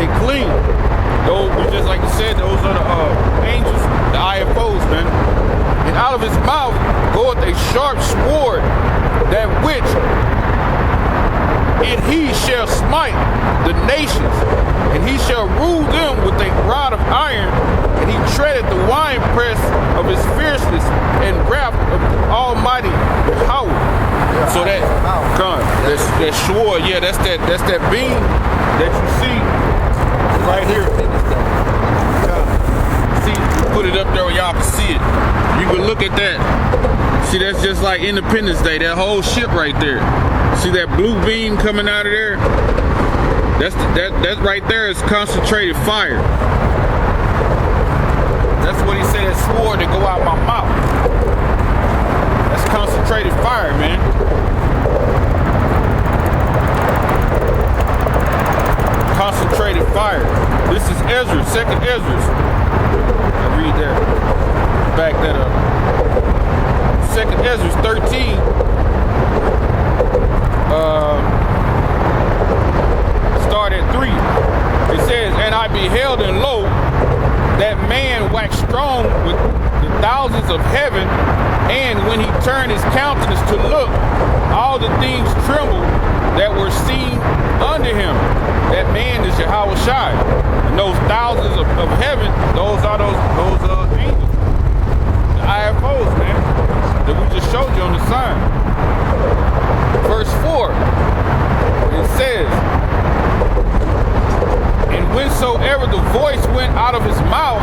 They clean. Those, just like you said, those are the angels, the IFOs, man. And out of his mouth goeth a sharp sword, that which and he shall smite the nations, and he shall rule them with a rod of iron, and he treadeth the winepress of his fierceness and wrath of Almighty power. Yeah, so that that sword, yeah, that's that beam that you see right here. See, put it up there where y'all can see it. You can look at that. See, that's just like Independence Day, that whole ship right there. See that blue beam coming out of there? That right there is concentrated fire. That's what he said, that sword that go out my mouth. That's concentrated fire, man. Concentrated fire. This is Ezra, second Ezra. I read that. Back that up. Second Ezra 13. Start at 3. It says, and I beheld, and lo, that man waxed strong with the thousands of heaven, and when he turned his countenance to look, all the things trembled that were seen under him. That man is Yahweh Shai. And those thousands of heaven, those are those angels. The IFOs, man, that we just showed you on the sign. Verse 4, it says, and whensoever the voice went out of his mouth,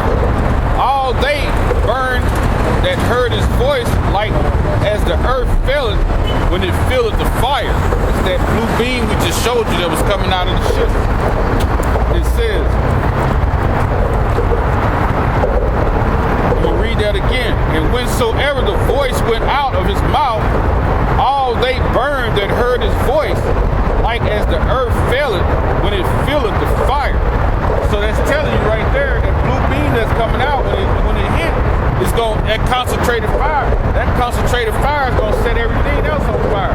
all they burned that heard his voice, like as the earth filleth when it filleth the fire. It's that blue beam we just showed you that was coming out of the ship. It says, I'm going to read that again. And whensoever the voice went out of his mouth, all they burned that heard his voice, like as the earth filleth when it filleth the fire. So that's telling you right there, that blue beam that's coming out when it hit, it's going, that concentrated fire. That concentrated fire is going to set everything else on fire.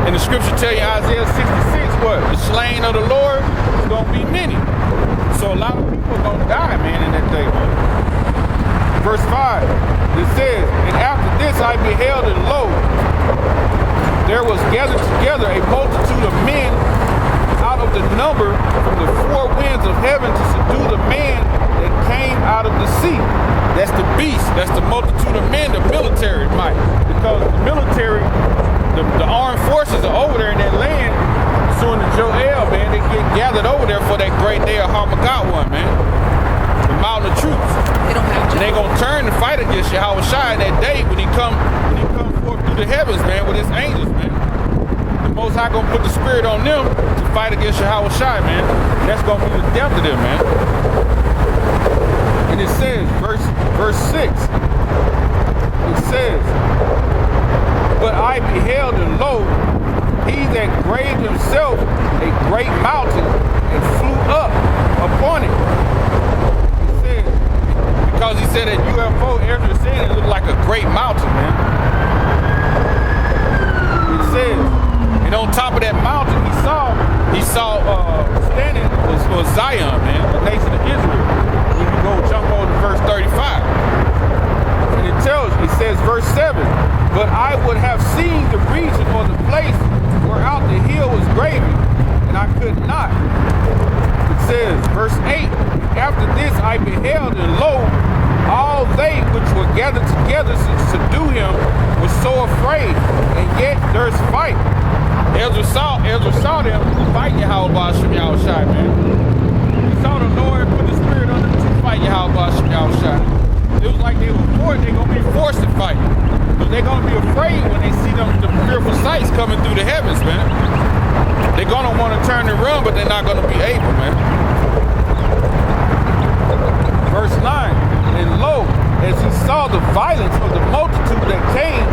And the scripture tell you, Isaiah 66, what? The slain of the Lord is going to be many. So a lot of people are going to die, man, in that day, man. Verse 5, it says, and after this I beheld, and lo, there was gathered together a multitude of men out of the number from the four winds of heaven to subdue the man that came out of the sea. That's the beast. That's the multitude of men, the military might. Because the military, the armed forces are over there in that land. Soon to Joel, man, they get gathered over there for that great day of Harmageddon, man. The mountain of troops. They gonna turn and fight against Yahweh Shai that day when he come forth through the heavens, man, with his angels, man. The Most High gonna put the spirit on them to fight against Yahweh Shai, man. And that's gonna be the death of them, man. And it says, verse 6, it says, but I beheld, and lo, he that graved himself a great mountain and flew up upon it. Because he said that UFO, Ezra said it looked like a great mountain, man. It says, and on top of that mountain, he saw standing was Zion, man, the nation of Israel. When you go jump on to verse 35. And it tells you, it says, verse 7, but I would have seen the region or the place whereout the hill was graven, and I could not. It says, verse 8, after this I beheld, and lo, all they which were gathered together to subdue him were so afraid, and yet there's fight. Ezra saw them fight Yahweh Shai, man. He saw the Lord put the spirit on them to fight Yahweh Shai. It was like they're going to be forced to fight. But they're going to be afraid when they see the fearful sights coming through the heavens, man. They're going to want to turn and run, but they're not going to be able, man. Verse 9, and lo, as he saw the violence of the multitude that came,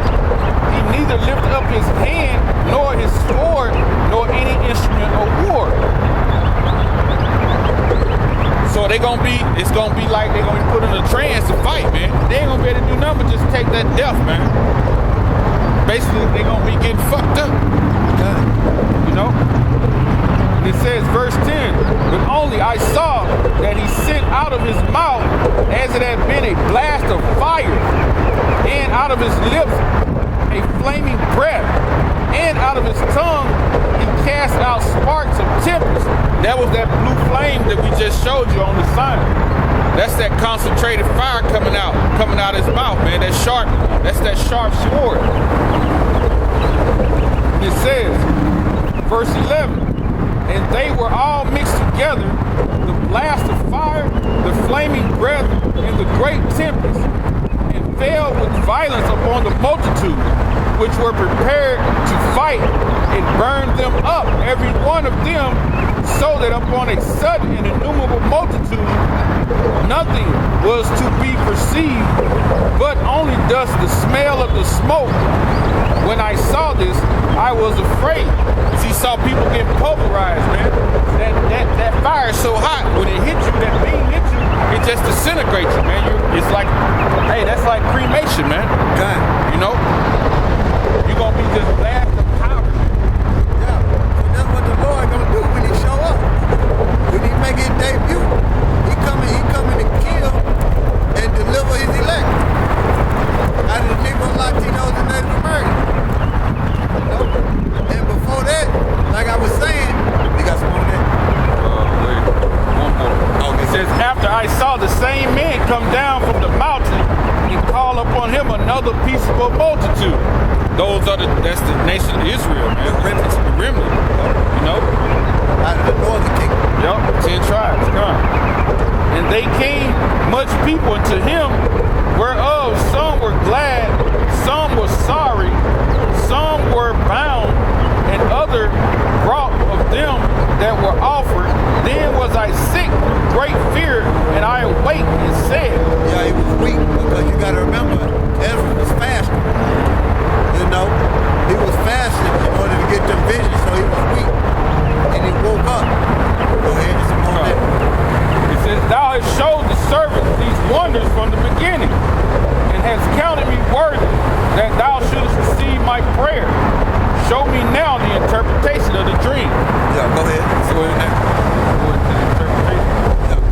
he neither lifted up his hand, nor his sword, nor any instrument of war. So it's gonna be like they're gonna be put in a trance to fight, man. They ain't gonna be able to do nothing but just take that death, man. Basically, they're gonna be getting fucked up. You know? And It says, verse 10, but only I saw that he sent out of his mouth as it had been a blast of fire, and out of his lips a flaming breath, and out of his tongue he cast out sparks of tempest. That was that blue flame that we just showed you on the sign. That's that concentrated fire coming out of his mouth, man. That's that sharp sword. It says, verse 11, and they were all mixed together, the blast of fire, the flaming breath, and the great tempest, and fell with violence upon the multitude, which were prepared to fight, and burned them up, every one of them, so that upon a sudden and innumerable multitude, nothing was to be perceived, but only dust the smell of the smoke. When I saw this, I was afraid. See, saw people getting pulverized, man. That fire is so hot, when it hits you, that beam hits you, it just disintegrates you, man. It's like, hey, that's like cremation, man. God. You know? You're going to be just blast of power. Yeah. So that's what the Lord gonna do when he show up. When he make his debut. He coming to kill and deliver his elect. Out of the Negro, Latinos, and Native Americans. And before that, like I was saying, you got some on that? Wait, one more. Okay. It says, after I saw the same man come down from the mountain and call upon him another peaceable multitude. That's the nation of Israel, man. The remnant, you know? Out of the northern kingdom. Yup, 10 tribes, come. And they came much people unto him, whereof some were glad, some were sorry, some were bound, and other brought of them that were offered. Then was I sick with great fear, and I awaked and said, yeah, he was weak, because you got to remember, Ezra was fasting. You know, he was fasting in order to get them visions, so he was weak, and he woke up. Go ahead, it's a moment. It says, thou hast showed the servants these wonders from the beginning, and hast counted me worthy that thou shouldest receive my prayer. Show me now the interpretation of the dream. Yeah, go ahead. So go into the interpretation. Yeah.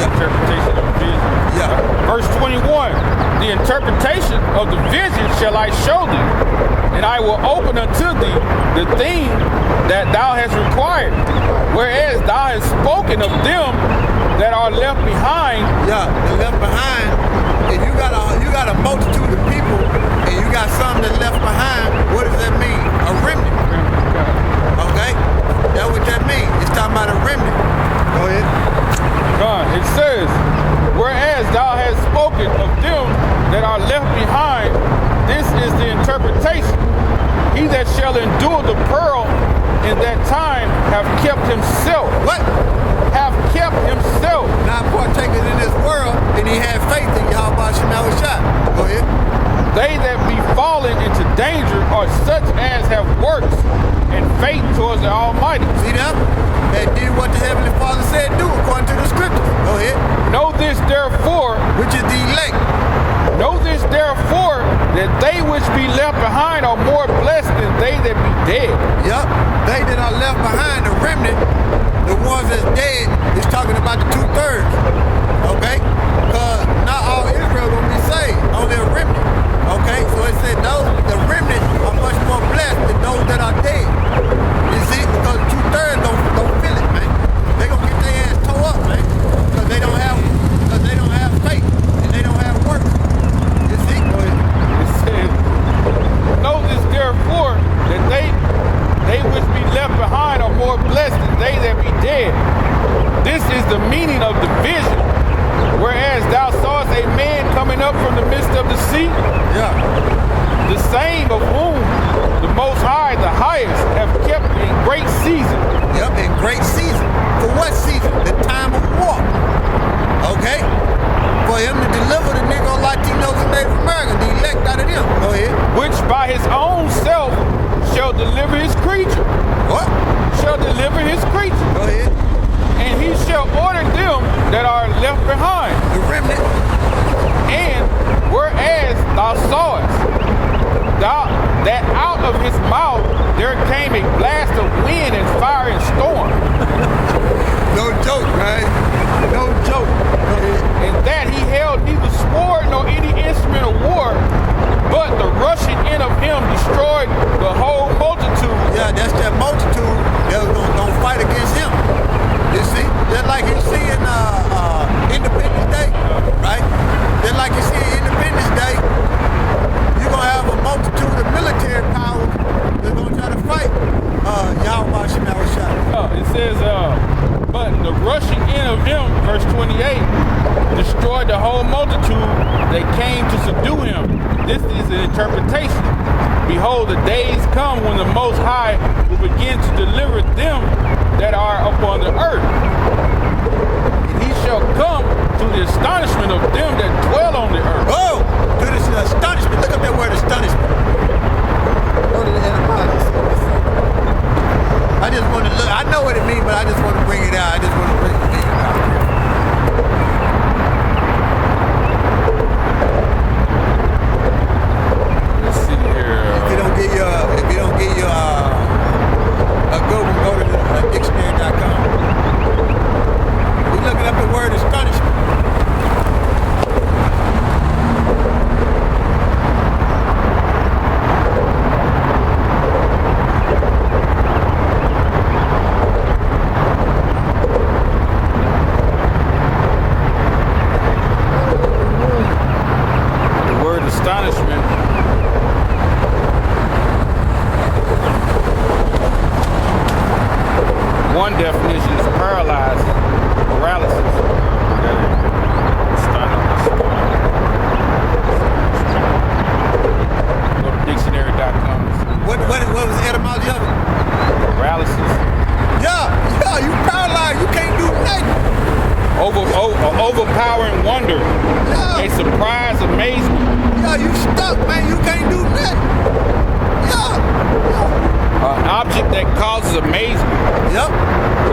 Interpretation of the vision. Yeah. Verse 21, the interpretation of the vision shall I show thee, and I will open unto thee the thing that thou hast required, whereas thou hast spoken of them that are left behind. Yeah, the left behind. If you got a multitude of people and you got some that left behind, what does that mean? A remnant. Okay? That's what that means. It's talking about a remnant. Go ahead. It says, whereas thou hast spoken of them that are left behind, this is the interpretation. He that shall endure the pearl in that time have kept himself. What? Have kept himself. Not partakers in this world, and he had faith in Yahweh Shemel Shai. Go ahead. They that be fallen into danger are such as have works and faith towards the Almighty. See them? That did what the Heavenly Father said do according to the scriptures. Go ahead. Know this therefore, which is the elect. Know this therefore, that they which be left behind are more blessed than they that be dead. Yup. They that are left behind, the remnant, the ones that's dead, is talking about the 2/3. Okay? Because not all Israel gonna be saved, only a remnant. Okay? So it said those, the remnant are much more blessed than those that are dead. You see? Because 2/3 don't feel it, man. They gonna get their ass tore up, man. Because they don't have faith and they don't have work. You see? It said, know this therefore, that they which be left behind are more blessed than they that be dead. This is the meaning of the vision. Whereas thou sawest a man coming up from the midst of the sea, Yeah. the same of whom the Most High, the highest, have kept in great season. Yep, in great season. For what season? The time of war. Okay? For him to deliver the Negro, Latinos, and Native Americans, the elect out of them. Go ahead. Which by his own self shall deliver his creature. What? Shall deliver his creature. Go ahead. And he shall order them that are left behind. The remnant. And whereas thou sawest, that out of his mouth there came a blast of wind and fire and storm. No joke, right? No joke. And that he held neither sword nor any instrument of war, but the rushing in of him destroyed the whole multitude. Yeah, that's that multitude that was gonna fight against him. You see? Just like you see in Independence Day, right? Just like you see in Independence Day, you're gonna have a multitude of military power that's gonna try to fight Yahweh Shemel Shah. It says, but the rushing in of him, verse 28, destroyed the whole multitude that came to subdue him. This is an interpretation. Behold, the days come when the Most High will begin to deliver them that are upon the earth. And he shall come to the astonishment of them that dwell on the earth. Oh, to this astonishment. Look up that word astonishment. Go to the etymology. I just want to look. I know what it means, but I just want to bring it out. I just want to bring it out. Let's see here. If you don't get your a good one, go to the dictionary.com. We're looking up the word astonishment. One definition is paralysis. Go to dictionary.com. What was the etymology of it? Paralysis. Yeah, you paralyzed. You can't do nothing. Overpowering wonder. Yeah. A surprise amazement. Yeah, you stuck, man. You can't do nothing. Yeah. An object that causes amazement. Yep.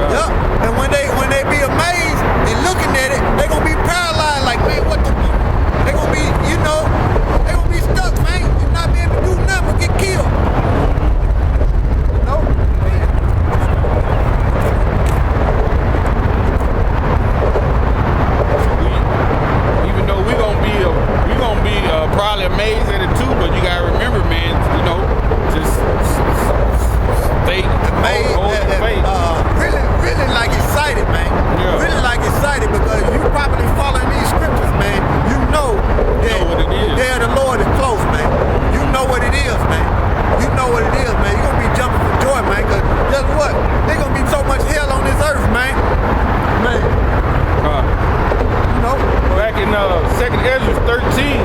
Yep. And when they be amazed and looking at it, they gonna be paralyzed. Like, man, what the? They gonna be, they gonna be stuck, man. And not be able to do nothing but get killed. You know? Even though we gonna be probably amazed at it too, but you gotta remember, man. Just stay Amazed, hold your faith. really like excited, man. Yeah. Really like excited because you probably following these scriptures, man. You know that what it is. the day of the Lord is close, man. You know what it is, man. You know what it is, man. You're gonna be jumping for joy, man. Cause guess what? There's gonna be so much hell on this earth, man. Man. You know? Back in 2nd Ezra 13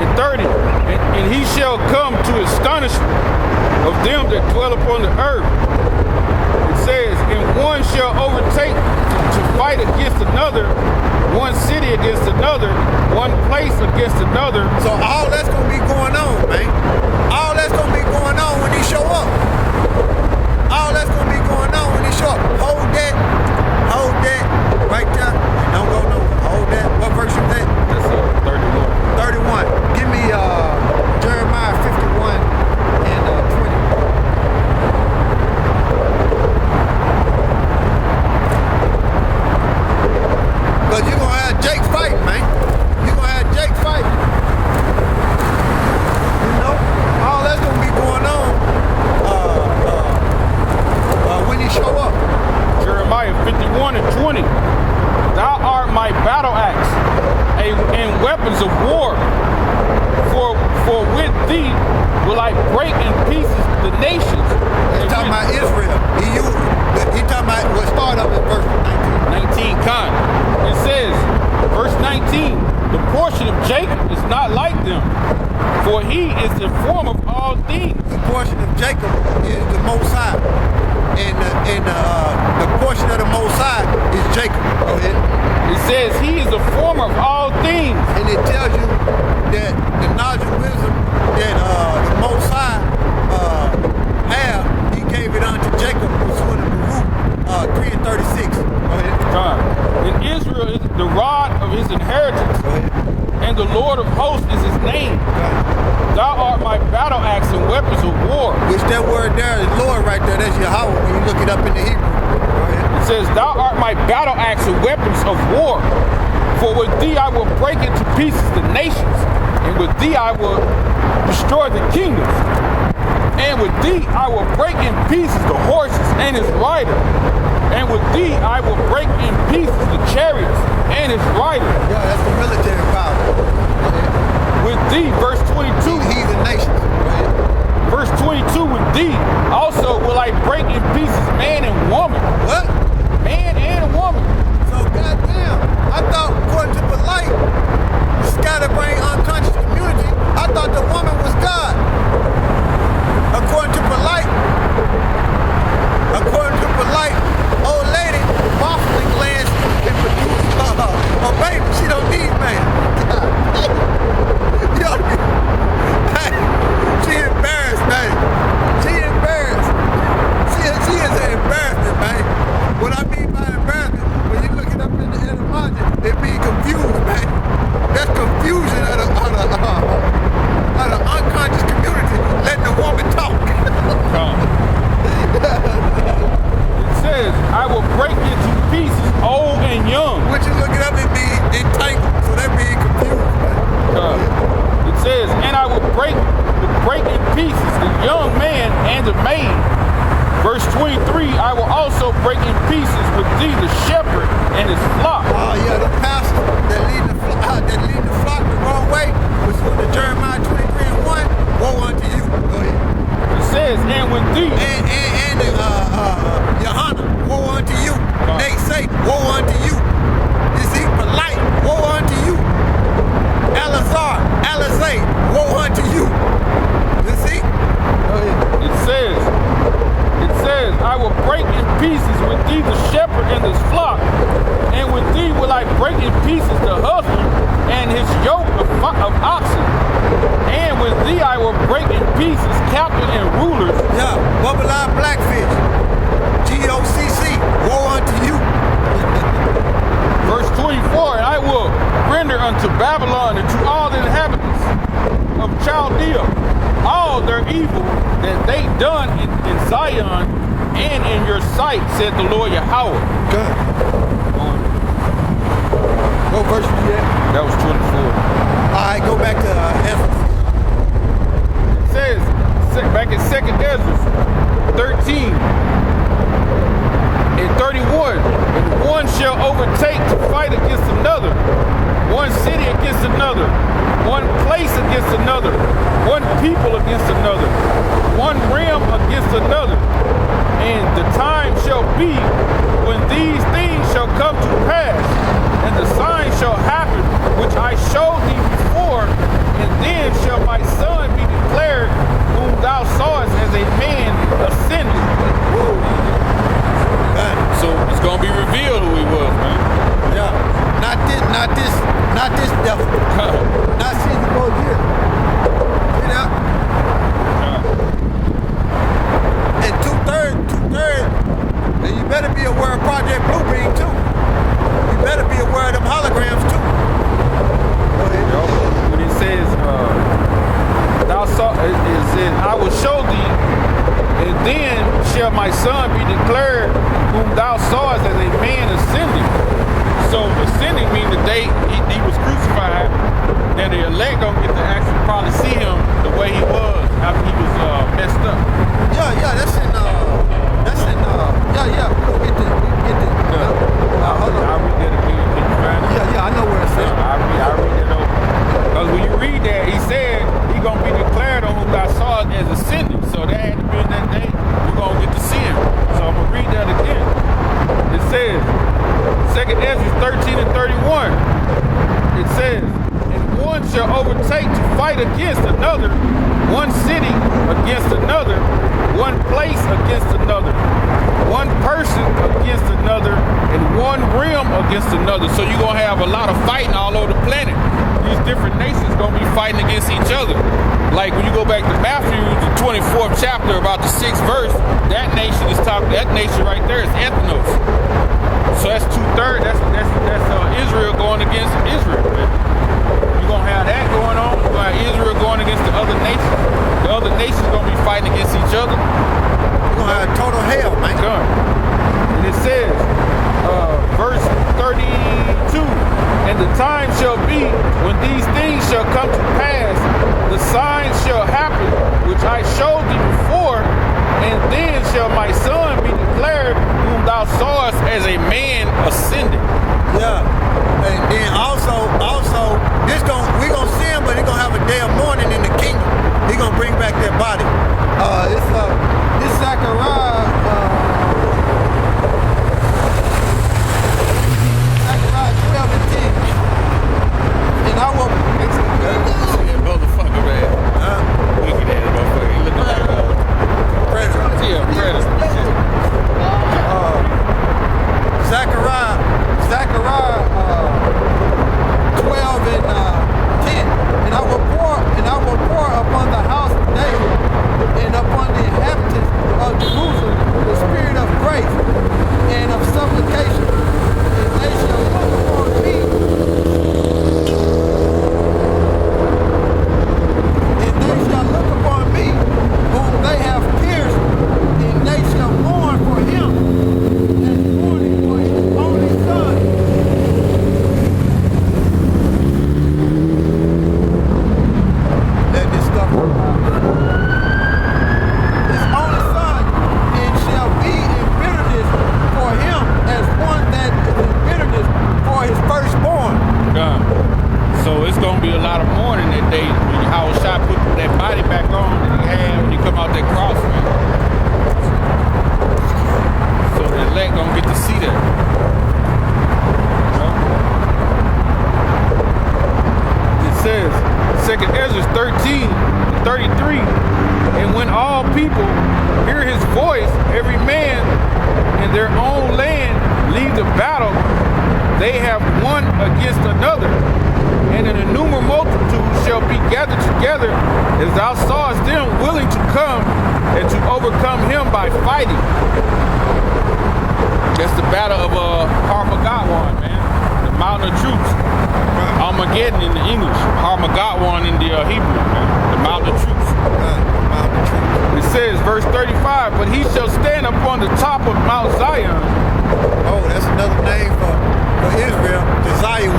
and 30, and he shall come to astonishment of them that dwell upon the earth. It says, and one shall overtake to fight against another, one city against another, one place against another. So all that's gonna be going on, man. All that's gonna be going on when he show up. All that's gonna be going on when he show up. Hold that right there. Don't go nowhere. Hold that. What verse is that? That's 31. 31. Give me Jeremiah 51 and 20. Because you're gonna have Jake fight, man. You're gonna have Jake fight. You know? All that's gonna be going on when you show up. Jeremiah 51 and 20. Thou art my battle axe and weapons of war. For with thee will I break in pieces the nations. He's talking about Israel. He talking about what started up in verse 19. 19 con. It says, verse 19, the portion of Jacob is not like them, for he is the form of all things. The portion of Jacob is the Most High. And the portion of the Most High is Jacob. Go ahead. It says he is the form of all things. And it tells you that the knowledge and wisdom that the Most High have, he gave it unto Jacob pursuant to Baruch 3 and 36. Go ahead. And Israel is the rod of his inheritance. Go ahead. weapons of war. Which that word there is Lord right there. That's Yahweh when you look it up in the Hebrew. Go ahead. It says, thou art my battle axe and weapons of war. For with thee I will break into pieces the nations, and with thee I will destroy the kingdoms. And with thee I will break in pieces the horses and his rider. And with thee I will break in pieces the chariots and his rider. Yeah, that's the military power. With thee, verse 22. He's the nations. Verse 22, with thee also will I break in pieces man and woman. What? Man and woman. So goddamn, I thought according to polite, scatterbrain unconscious community, I thought the woman was God. According to polite, old lady, waffling glands can produce a baby. She don't need man. She embarrassed, man. She embarrassed. She is an embarrassment, man. What I mean by embarrassment, when you look it up in the etymology, it means confused, man. That's confusion out of unconscious community, letting the woman talk. It says, I will break into pieces old and young. When you look it up, it means entangled, so that means confused, man. It says, and I will break in pieces the young man and the maid. Verse 23, I will also break in pieces with thee the shepherd and his flock. Oh yeah, the pastor that lead the flock the wrong way, which was the Jeremiah 23:1. Woe unto you. Go ahead. It says, and with thee. And Johanna, woe unto you. Nate say, woe unto you. You see, polite, woe unto you. Alizé, woe unto you. You see? Go ahead. It says, I will break in pieces with thee the shepherd and his flock, and with thee will I break in pieces the husband and his yoke of oxen, and with thee I will break in pieces captain and rulers. Yeah, bubble-eyed blackfish, GOCC, woe unto you. Verse 24, and I will render unto Babylon and to all the inhabitants of Chaldea all their evil that they done in Zion and in your sight, said the Lord Yahweh. Good. What verse was that? That was 24. All right, go back to Ephesus. It says, back in 2nd Ezra 13 and 31, and one shall overtake to fight against another, one city against another, one place against another, one people against another, one realm against another. And the time shall be when these things shall come to pass, and the sign shall happen, which I showed thee before, and then shall my son be declared, whom thou sawest as a man ascending. So it's gonna be revealed who he was, man. Yeah. Not this devil. Not Caesar Borgia. You know? And two-thirds, and you better be aware of Project Bluebeam too. You better be aware of them holograms too. Go ahead. When it says, it says, I will show thee, and then shall my son be declared, whom thou sawest as a man ascending. So ascending means the day he was crucified, and the elect don't get to actually probably see him the way he was after he was messed up. Yeah, that's in yeah, we get the hold on. I'll read that again. Can you find it? Yeah, I know where it's at. I'll read it over. Because when you read that, he said he gonna be declared on whom thou sawest as ascending. So that had to be in that day, we're gonna get to see him. So I'm gonna read that again. It says, 2nd Ezra 13 and 31. It says, and one shall overtake to fight against another, one city against another, one place against another, one person against another, and one realm against another. So you're going to have a lot of fighting all over the planet. These different nations going to be fighting against each other. Like when you go back to Matthew, the 24th chapter, about the 6th verse, that nation right there is ethnos. So that's 2/3. That's Israel going against Israel. You're going to have that going on. You're going to have Israel going against the other nations. The other nations going to be fighting against each other. We're going to have total hell, man. Done. And it says, verse 32, and the time shall be when these things shall come to pass, the signs shall happen, which I showed thee before, and then shall my son be declared, whom thou sawest as a man ascending. Yeah. And then also, we're going to see him, but he's going to have a day of mourning in the kingdom. He's going to bring back that body. It's Zechariah 12 and 10. And I will... Motherfucker, man. Wicked ass motherfucker. He looking like a predator. Yeah, predator. Zechariah 12 and 10. And I will pour upon the house of David and upon the inhabitants of Jerusalem the spirit of grace and of supplication, and they shall look upon me. And they shall look upon me, whom they have pierced, and they shall mourn for him, and mourning for his only son. Let this stuff come out. His only son, and shall be in bitterness for him as one that is in bitterness for his firstborn. Done. So it's gonna be a lot of mourning that day when Howard Shot put that body back on that he had when he come out that cross, man. So the elect gonna get to see that. It says, 2nd Ezra 13:33, and when all people hear his voice, every man in their own land leave the battle they have one against another, and an innumerable multitude shall be gathered together, as thou sawest them willing to come and to overcome him by fighting. That's the battle of Harmageddon, man. The mountain of troops. Armageddon in the English, Harmageddon in the Hebrew, man. The mountain of troops. It says, verse 35, but he shall stand upon the top of Mount Zion. Oh, that's another name for Israel, the Zion,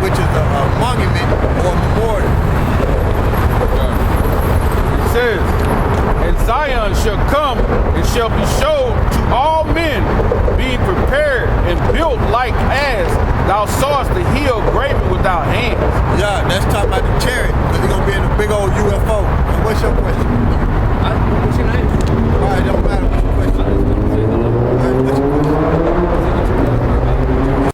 which is a monument or a memorial. It says, and Zion shall come and shall be showed to all men, being prepared and built like as thou sawest the hill graven without hands. Yeah, that's talking about the chariot, because he's going to be in a big old UFO. And what's your question?